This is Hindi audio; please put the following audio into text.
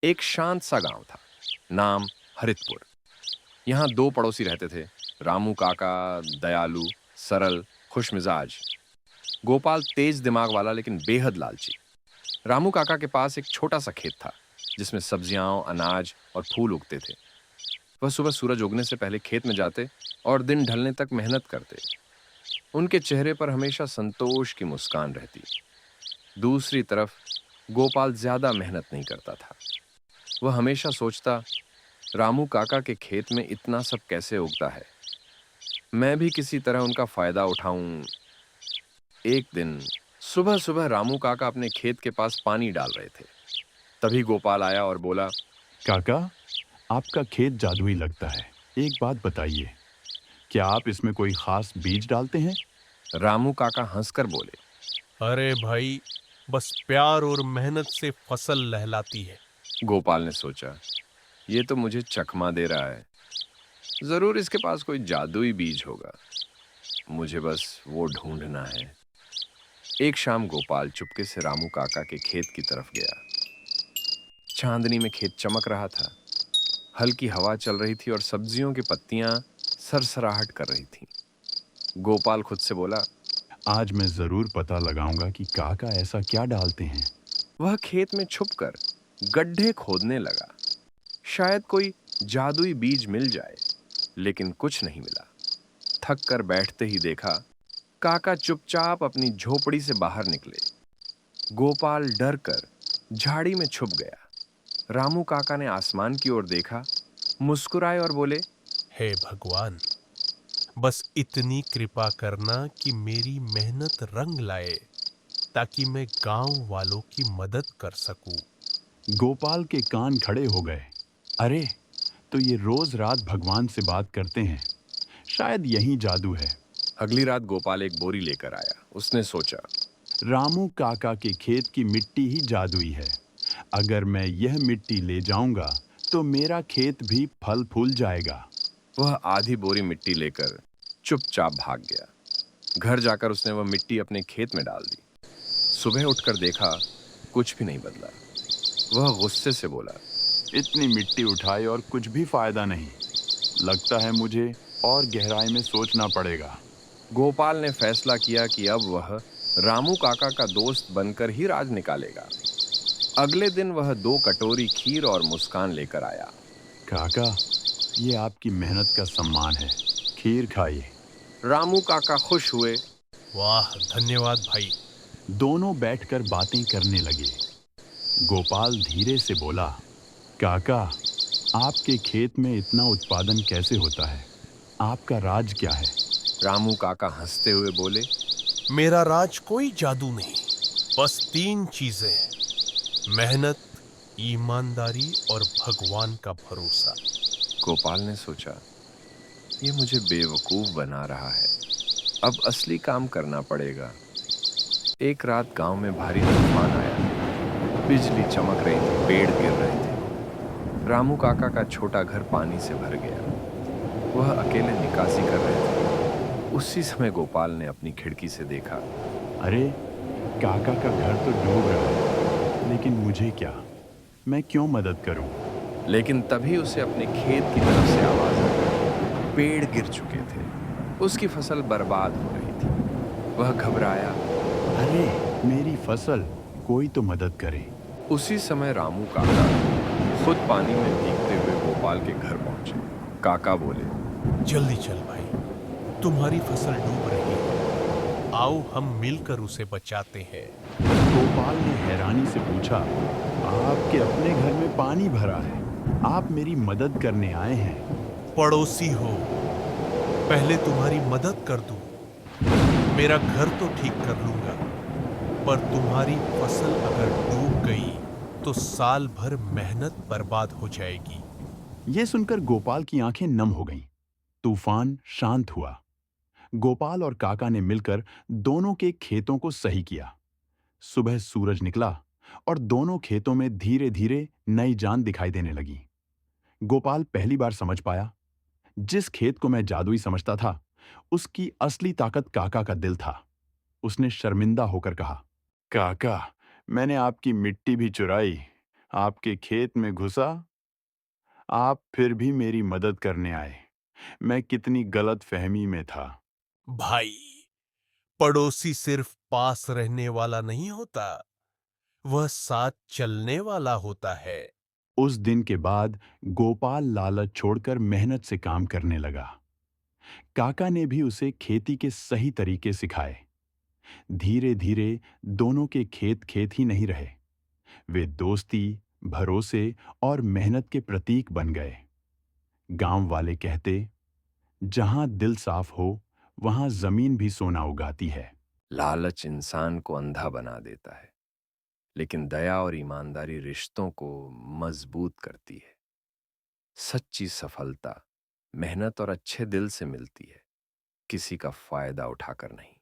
एक शांत सा गांव था। नाम हरितपुर। यहाँ दो पड़ोसी रहते थे। रामू काका दयालु, सरल, खुशमिजाज। गोपाल तेज दिमाग वाला लेकिन बेहद लालची। रामू काका के पास एक छोटा सा खेत था जिसमें सब्जियां, अनाज और फूल उगते थे। वह सुबह सूरज उगने से पहले खेत में जाते और दिन ढलने तक मेहनत करते। उनके चेहरे पर हमेशा संतोष की मुस्कान रहती। दूसरी तरफ गोपाल ज्यादा मेहनत नहीं करता था। वह हमेशा सोचता, रामू काका के खेत में इतना सब कैसे उगता है, मैं भी किसी तरह उनका फायदा उठाऊं। एक दिन सुबह सुबह रामू काका अपने खेत के पास पानी डाल रहे थे। तभी गोपाल आया और बोला, काका, आपका खेत जादुई लगता है। एक बात बताइए, क्या आप इसमें कोई खास बीज डालते हैं? रामू काका हंसकर बोले, अरे भाई, बस प्यार और मेहनत से फसल लहलाती है। गोपाल ने सोचा, ये तो मुझे चकमा दे रहा है। जरूर इसके पास कोई जादुई बीज होगा। मुझे बस वो ढूंढना है। एक शाम गोपाल चुपके से रामू काका के खेत की तरफ गया। चांदनी में खेत चमक रहा था। हल्की हवा चल रही थी और सब्जियों की पत्तियां सरसराहट कर रही थीं। गोपाल खुद से बोला, आज मैं जरूर पता लगाऊंगा कि काका ऐसा क्या डालते हैं। वह खेत में छुपकर गड्ढे खोदने लगा। शायद कोई जादुई बीज मिल जाए, लेकिन कुछ नहीं मिला। थक कर बैठते ही देखा, काका चुपचाप अपनी झोपड़ी से बाहर निकले। गोपाल डर कर झाड़ी में छुप गया। रामू काका ने आसमान की ओर देखा, मुस्कुराए और बोले, हे भगवान, बस इतनी कृपा करना कि मेरी मेहनत रंग लाए, ताकि मैं गांव वालों की मदद कर सकूं। गोपाल के कान खड़े हो गए। अरे, तो ये रोज रात भगवान से बात करते हैं। शायद यही जादू है। अगली रात गोपाल एक बोरी लेकर आया। उसने सोचा, रामू काका के खेत की मिट्टी ही जादुई है। अगर मैं यह मिट्टी ले जाऊंगा तो मेरा खेत भी फल फूल जाएगा। वह आधी बोरी मिट्टी लेकर चुपचाप भाग गया। घर जाकर उसने वह मिट्टी अपने खेत में डाल दी। सुबह उठकर देखा, कुछ भी नहीं बदला। वह गुस्से से बोला, इतनी मिट्टी उठाई और कुछ भी फायदा नहीं। लगता है मुझे और गहराई में सोचना पड़ेगा। गोपाल ने फैसला किया कि अब वह रामू काका का दोस्त बनकर ही राज निकालेगा। अगले दिन वह 2 कटोरी खीर और मुस्कान लेकर आया। काका, ये आपकी मेहनत का सम्मान है। खीर खाइए। रामू काका खुश हुए। वाह, धन्यवाद भाई। दोनों बैठकर बातें करने लगे। गोपाल धीरे से बोला, काका, आपके खेत में इतना उत्पादन कैसे होता है? आपका राज क्या है? रामू काका हंसते हुए बोले, मेरा राज कोई जादू नहीं, बस 3 चीजें: मेहनत, ईमानदारी और भगवान का भरोसा। गोपाल ने सोचा, ये मुझे बेवकूफ बना रहा है। अब असली काम करना पड़ेगा। एक रात गांव में भारी तूफान आया। बिजली चमक रही थी, पेड़ गिर रहे थे। रामू काका का छोटा घर पानी से भर गया। वह अकेले निकासी कर रहे थे। उसी समय गोपाल ने अपनी खिड़की से देखा। अरे, काका का घर तो डूब रहा है, लेकिन मुझे क्या? मैं क्यों मदद करूं? लेकिन तभी उसे अपने खेत की तरफ से आवाज आई। पेड़ गिर चुके थे। उसकी फसल बर्बाद हो रही थी। वह घबराया। अरे, मेरी फसल! कोई तो मदद करे। उसी समय रामू काका खुद पानी में भीगते हुए गोपाल के घर पहुंचे। काका बोले, जल्दी चल भाई, तुम्हारी फसल डूब रही है। आओ हम मिलकर उसे बचाते हैं। गोपाल ने हैरानी से पूछा, आपके अपने घर में पानी भरा है, आप मेरी मदद करने आए हैं? पड़ोसी हो, पहले तुम्हारी मदद कर दूं। मेरा घर तो ठीक कर लूंगा, पर तुम्हारी फसल अगर डूब गई तो साल भर मेहनत बर्बाद हो जाएगी। यह सुनकर गोपाल की आंखें नम हो गईं। तूफान शांत हुआ। गोपाल और काका ने मिलकर दोनों के खेतों को सही किया। सुबह सूरज निकला और दोनों खेतों में धीरे धीरे नई जान दिखाई देने लगी। गोपाल पहली बार समझ पाया, जिस खेत को मैं जादुई समझता था, उसकी असली ताकत काका का दिल था। उसने शर्मिंदा होकर कहा, काका, मैंने आपकी मिट्टी भी चुराई, आपके खेत में घुसा, आप फिर भी मेरी मदद करने आए। मैं कितनी गलत फहमी में था। भाई, पड़ोसी सिर्फ पास रहने वाला नहीं होता, वह साथ चलने वाला होता है। उस दिन के बाद गोपाल लालच छोड़कर मेहनत से काम करने लगा। काका ने भी उसे खेती के सही तरीके सिखाए। धीरे धीरे दोनों के खेत खेत ही नहीं रहे, वे दोस्ती, भरोसे और मेहनत के प्रतीक बन गए। गांव वाले कहते, जहां दिल साफ हो वहां जमीन भी सोना उगाती है। लालच इंसान को अंधा बना देता है, लेकिन दया और ईमानदारी रिश्तों को मजबूत करती है। सच्ची सफलता मेहनत और अच्छे दिल से मिलती है, किसी का फायदा उठाकर नहीं।